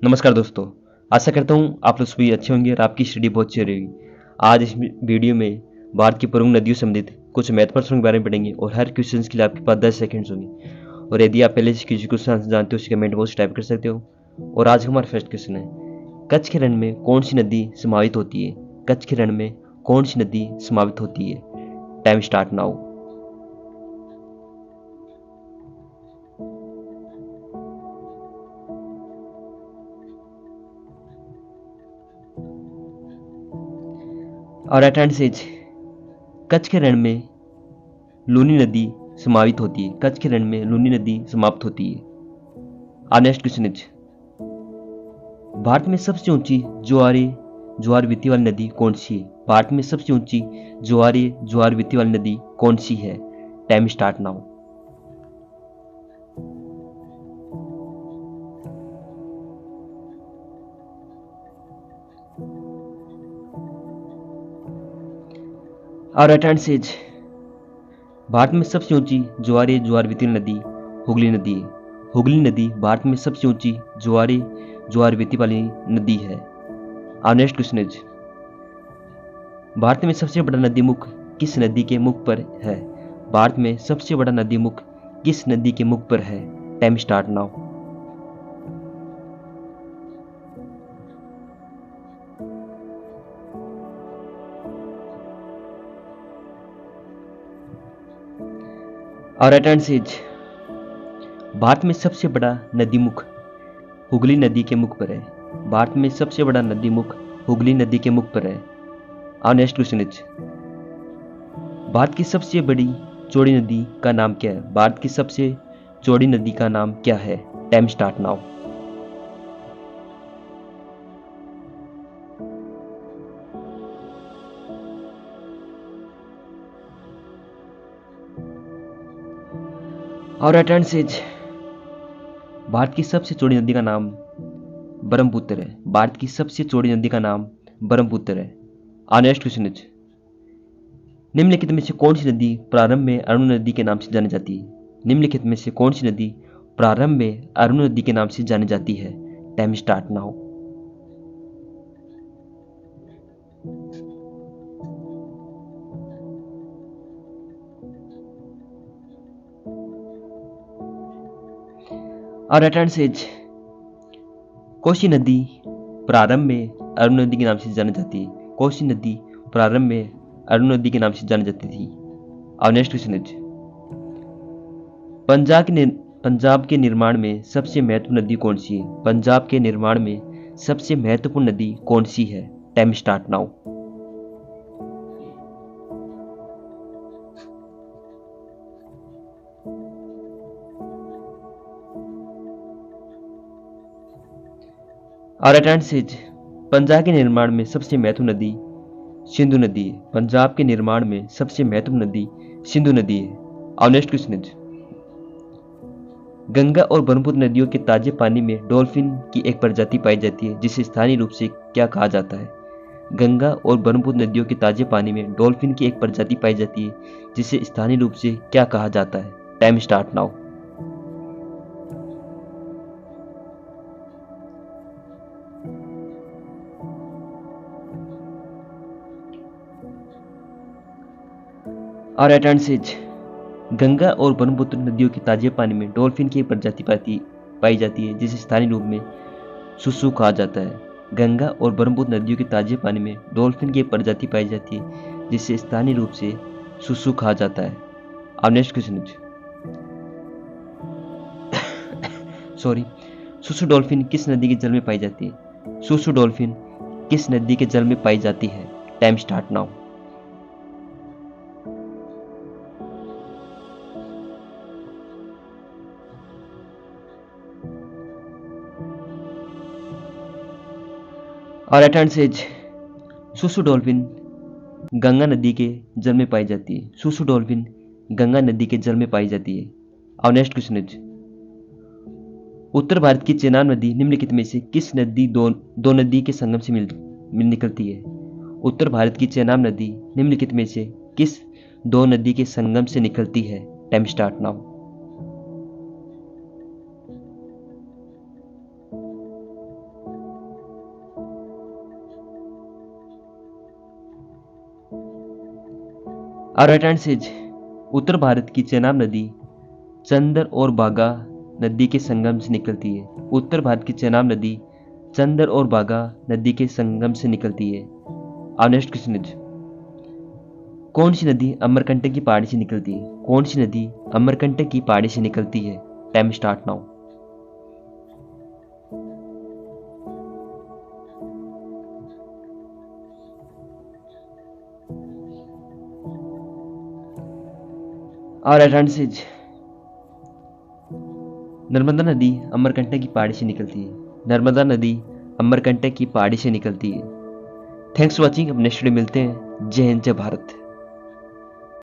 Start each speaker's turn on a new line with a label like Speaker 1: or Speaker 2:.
Speaker 1: नमस्कार दोस्तों। आशा करता हूँ आप लोग सभी अच्छे होंगे और आपकी स्टडी बहुत अच्छी रहेगी। आज इस वीडियो में भारत की प्रमुख नदियों से संबंधित कुछ महत्वपूर्ण प्रश्नों के बारे में पढ़ेंगे और हर क्वेश्चन के लिए आपके पास 10 सेकंड्स होंगे। और यदि आप पहले से किसी क्वेश्चन आंसर जानते हो उसके कमेंट बॉक्स टाइप कर सकते हो। और आज हमारा फर्स्ट क्वेश्चन है, कच्छ के रण में कौन सी नदी समावित होती है? कच्छ के रण में कौन सी नदी समावित होती है? Time start now. और राइट आंसर इज कच्छ के रण में लूनी नदी समावित होती है। कच्छ के रण में लूनी नदी समाप्त होती है। और नेक्स्ट क्वेश्चन इज, भारत में सबसे ऊंची ज्वार वित्ती वाली नदी कौन सी है? भारत में सबसे ऊंची ज्वार वित्ती वाली नदी कौन सी है? Time start now. और राइट आंसर इज, भारत में सबसे ऊंची ज्वार वित्ती नदी हुगली नदी है। हुगली नदी भारत में सबसे ऊंची ज्वार वित्ती वाली नदी है। और नेक्स्ट क्वेश्चन इज, भारत में सबसे बड़ा नदी मुख किस नदी के मुख पर है? भारत में सबसे बड़ा नदी मुख किस नदी के मुख पर है? Time start now. और राइट आंसर इज, भारत में सबसे बड़ा नदी मुख हुगली नदी के मुख पर है। भारत में सबसे बड़ा नदी मुख हुगली नदी के मुख पर है। और नेक्स्ट क्वेश्चन इज, भारत की सबसे बड़ी चौड़ी नदी का नाम क्या है? भारत की सबसे चौड़ी नदी का नाम क्या है? Time start now. और राइट आंसर इज, भारत की सबसे चौड़ी नदी का नाम ब्रह्मपुत्र है। भारत की सबसे चौड़ी नदी का नाम ब्रह्मपुत्र है। और नेक्स्ट क्वेश्चन इज, निम्नलिखित में से कौन सी नदी प्रारंभ में अरुण नदी के नाम से जानी जाती है? निम्नलिखित में से कौन सी नदी प्रारंभ में अरुण नदी के नाम से जानी जाती है? Time start now. और राइट आंसर इज, कोसी नदी प्रारंभ में अरुण नदी के नाम से जानी जाती है। कोसी नदी प्रारंभ में अरुण नदी के नाम से जानी जाती थी। और नेक्स्ट क्वेश्चन इज, पंजाब के निर्माण में सबसे महत्वपूर्ण नदी कौन सी है? पंजाब के निर्माण में सबसे महत्वपूर्ण नदी कौन सी है? Time start now. और राइट आंसर इज, पंजाब के निर्माण में सबसे महत्वपूर्ण नदी सिंधु नदी है। पंजाब के निर्माण में सबसे महत्वपूर्ण नदी सिंधु नदी है। और नेक्स्ट क्वेश्चन इज, गंगा और ब्रह्मपुत्र नदियों के ताजे पानी में डॉल्फिन की एक प्रजाति पाई जाती है जिसे स्थानीय रूप से क्या कहा जाता है? गंगा और ब्रह्मपुत्र नदियों के ताजे पानी में डॉल्फिन की एक प्रजाति पाई जाती है जिसे स्थानीय रूप से क्या कहा जाता है? Time start now. और राइट आंसर इज, गंगा और ब्रह्मपुत्र नदियों के ताजे पानी में डॉल्फिन की एक प्रजाति पाई जाती है जिसे स्थानीय रूप में सुसु कहा जाता है। गंगा और ब्रह्मपुत्र नदियों के ताजे पानी में डॉल्फिन की एक प्रजाति पाई जाती है जिसे स्थानीय रूप से सुसु कहा जाता है। अब नेक्स्ट क्वेश्चन इज, सॉरी, सुसु डॉल्फिन किस नदी के जल में पाई जाती है? सुसु डॉल्फिन किस नदी के जल में पाई जाती है? Time start now. और राइट आंसर इज, सुसु डॉल्फिन गंगा नदी के जल में पाई जाती है। सुसु डॉल्फिन गंगा नदी के जल में पाई जाती है। और नेक्स्ट क्वेश्चन इज, उत्तर भारत की चेनाब नदी निम्नलिखित में से किस नदी दो नदी के संगम से मिल निकलती है? उत्तर भारत की चेनाब नदी निम्नलिखित में से किस दो नदी के संगम से निकलती है? Time start now. और राइट आंसर इज उत्तर भारत की चेनाब नदी चंदर और बागा नदी के संगम से निकलती है। उत्तर भारत की चेनाब नदी चंदर और बागा नदी के संगम से निकलती है। और नेक्स्ट क्वेश्चन इज कौन सी नदी अमरकंटक की पहाड़ी से निकलती है? कौन सी नदी अमरकंटक की पहाड़ी से निकलती है? Time start now. और राइट आंसर इज नर्मदा नदी अमरकंटक की पहाड़ी से निकलती है। नर्मदा नदी अमरकंटक की पहाड़ी से निकलती है। Thanks for watching. अब नेक्स्ट वीडियो मिलते हैं। जय हिंद, जय भारत।